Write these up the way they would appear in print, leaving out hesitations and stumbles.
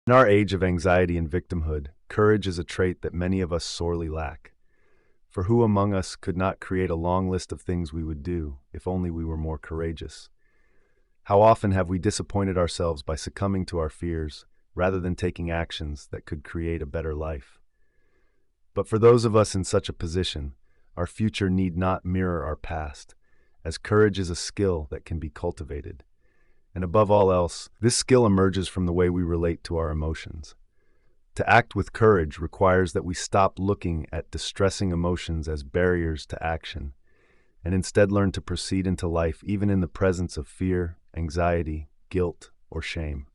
In our age of anxiety and victimhood, courage is a trait that many of us sorely lack. For who among us could not create a long list of things we would do if only we were more courageous? How often have we disappointed ourselves by succumbing to our fears rather than taking actions that could create a better life? But for those of us in such a position, our future need not mirror our past, as courage is a skill that can be cultivated. And above all else, this skill emerges from the way we relate to our emotions. To act with courage requires that we stop looking at distressing emotions as barriers to action, and instead learn to proceed into life even in the presence of fear, anxiety, guilt, or shame.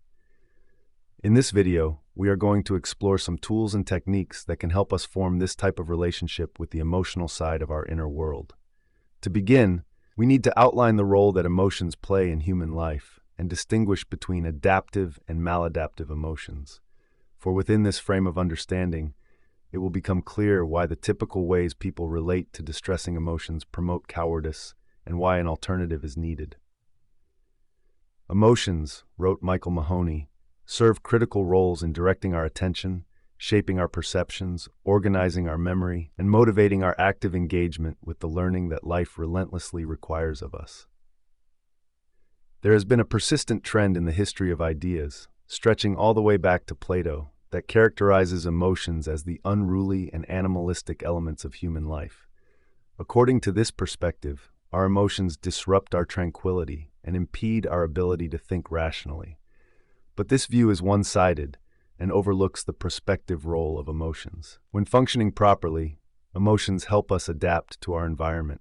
In this video, we are going to explore some tools and techniques that can help us form this type of relationship with the emotional side of our inner world. To begin, we need to outline the role that emotions play in human life and distinguish between adaptive and maladaptive emotions. For within this frame of understanding, it will become clear why the typical ways people relate to distressing emotions promote cowardice and why an alternative is needed. Emotions, wrote Michael Mahoney, serve critical roles in directing our attention, shaping our perceptions, organizing our memory, and motivating our active engagement with the learning that life relentlessly requires of us. There has been a persistent trend in the history of ideas, stretching all the way back to Plato, that characterizes emotions as the unruly and animalistic elements of human life. According to this perspective, our emotions disrupt our tranquility and impede our ability to think rationally. But this view is one-sided and overlooks the prospective role of emotions. When functioning properly, emotions help us adapt to our environment.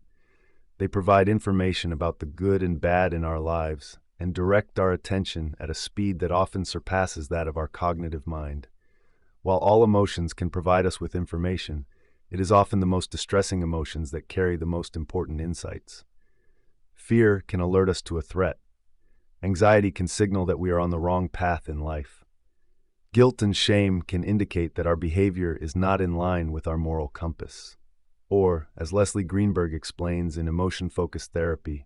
They provide information about the good and bad in our lives and direct our attention at a speed that often surpasses that of our cognitive mind. While all emotions can provide us with information, it is often the most distressing emotions that carry the most important insights. Fear can alert us to a threat. Anxiety can signal that we are on the wrong path in life. Guilt and shame can indicate that our behavior is not in line with our moral compass. Or, as Leslie Greenberg explains in emotion-focused therapy,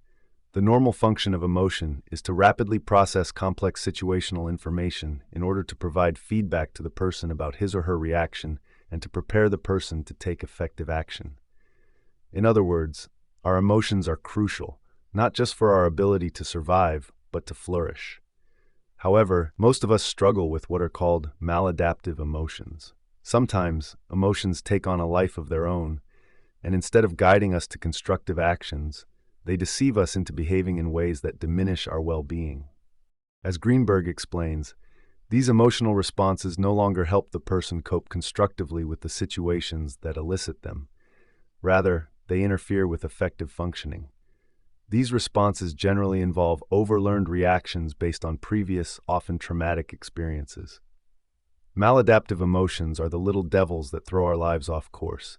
the normal function of emotion is to rapidly process complex situational information in order to provide feedback to the person about his or her reaction and to prepare the person to take effective action. In other words, our emotions are crucial, not just for our ability to survive, but to flourish. However, most of us struggle with what are called maladaptive emotions. Sometimes, emotions take on a life of their own, and instead of guiding us to constructive actions, they deceive us into behaving in ways that diminish our well-being. As Greenberg explains, these emotional responses no longer help the person cope constructively with the situations that elicit them. Rather, they interfere with effective functioning. These responses generally involve overlearned reactions based on previous, often traumatic experiences. Maladaptive emotions are the little devils that throw our lives off course.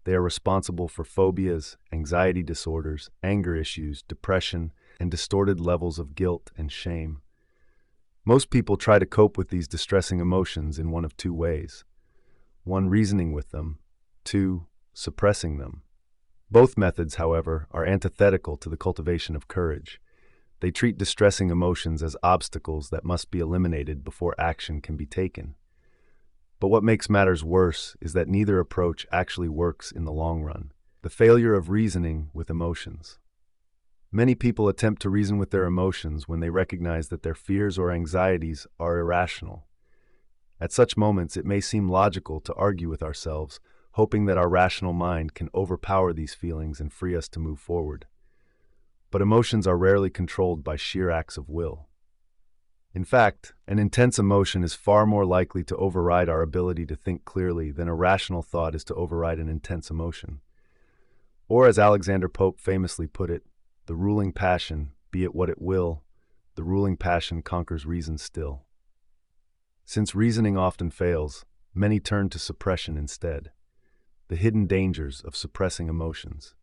They are responsible for phobias, anxiety disorders, anger issues, depression, and distorted levels of guilt and shame. Most people try to cope with these distressing emotions in one of two ways. 1, reasoning with them. 2, suppressing them. Both methods, however, are antithetical to the cultivation of courage. They treat distressing emotions as obstacles that must be eliminated before action can be taken. But what makes matters worse is that neither approach actually works in the long run. The failure of reasoning with emotions. Many people attempt to reason with their emotions when they recognize that their fears or anxieties are irrational. At such moments, it may seem logical to argue with ourselves, hoping that our rational mind can overpower these feelings and free us to move forward. But emotions are rarely controlled by sheer acts of will. In fact, an intense emotion is far more likely to override our ability to think clearly than a rational thought is to override an intense emotion. Or, as Alexander Pope famously put it, the ruling passion, be it what it will, the ruling passion conquers reason still. Since reasoning often fails, many turn to suppression instead. The hidden dangers of suppressing emotions.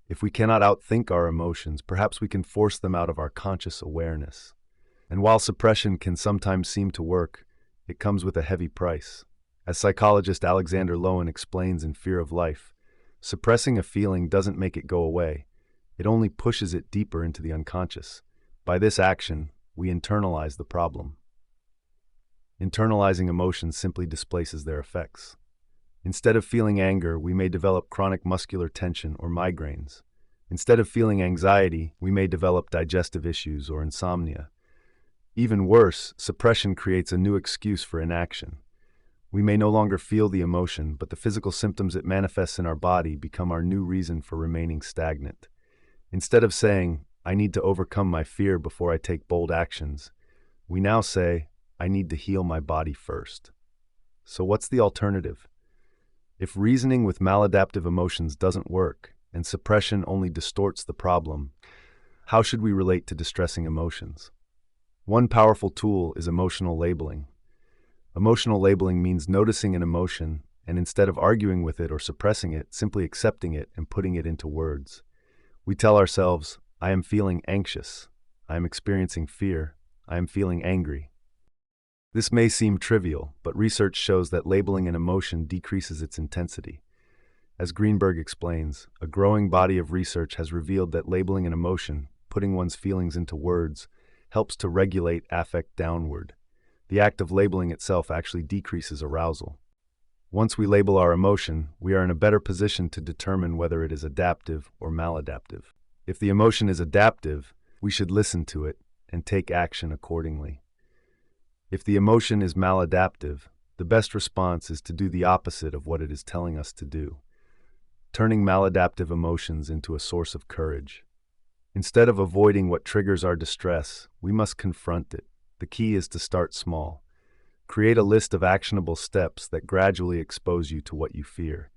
If we cannot outthink our emotions, perhaps we can force them out of our conscious awareness. And while suppression can sometimes seem to work, it comes with a heavy price. As psychologist Alexander Lowen explains in Fear of Life, suppressing a feeling doesn't make it go away. It only pushes it deeper into the unconscious. By this action, we internalize the problem. Internalizing emotions simply displaces their effects. Instead of feeling anger, we may develop chronic muscular tension or migraines. Instead of feeling anxiety, we may develop digestive issues or insomnia. Even worse, suppression creates a new excuse for inaction. We may no longer feel the emotion, but the physical symptoms it manifests in our body become our new reason for remaining stagnant. Instead of saying, "I need to overcome my fear before I take bold actions," we now say, "I need to heal my body first." So what's the alternative? If reasoning with maladaptive emotions doesn't work, and suppression only distorts the problem, how should we relate to distressing emotions? One powerful tool is emotional labeling. Emotional labeling means noticing an emotion and, instead of arguing with it or suppressing it, simply accepting it and putting it into words. We tell ourselves, "I am feeling anxious. I am experiencing fear. I am feeling angry." This may seem trivial, but research shows that labeling an emotion decreases its intensity. As Greenberg explains, a growing body of research has revealed that labeling an emotion, putting one's feelings into words, helps to regulate affect downward. The act of labeling itself actually decreases arousal. Once we label our emotion, we are in a better position to determine whether it is adaptive or maladaptive. If the emotion is adaptive, we should listen to it and take action accordingly. If the emotion is maladaptive, the best response is to do the opposite of what it is telling us to do, turning maladaptive emotions into a source of courage. Instead of avoiding what triggers our distress, we must confront it. The key is to start small. Create a list of actionable steps that gradually expose you to what you fear.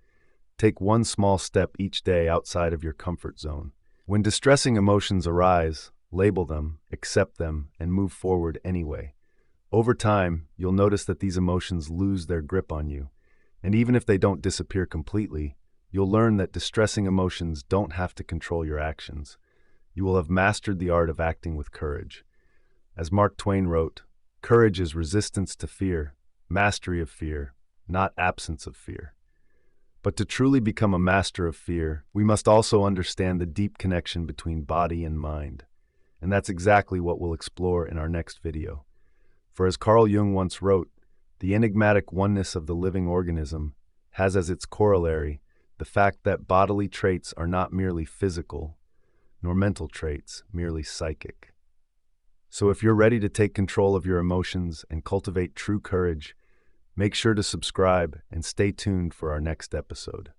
Take one small step each day outside of your comfort zone. When distressing emotions arise, label them, accept them, and move forward anyway. Over time, you'll notice that these emotions lose their grip on you. And even if they don't disappear completely, you'll learn that distressing emotions don't have to control your actions. You will have mastered the art of acting with courage. As Mark Twain wrote, "Courage is resistance to fear, mastery of fear, not absence of fear." But to truly become a master of fear, we must also understand the deep connection between body and mind. And that's exactly what we'll explore in our next video. For as Carl Jung once wrote, the enigmatic oneness of the living organism has as its corollary the fact that bodily traits are not merely physical, nor mental traits merely psychic. So if you're ready to take control of your emotions and cultivate true courage, make sure to subscribe and stay tuned for our next episode.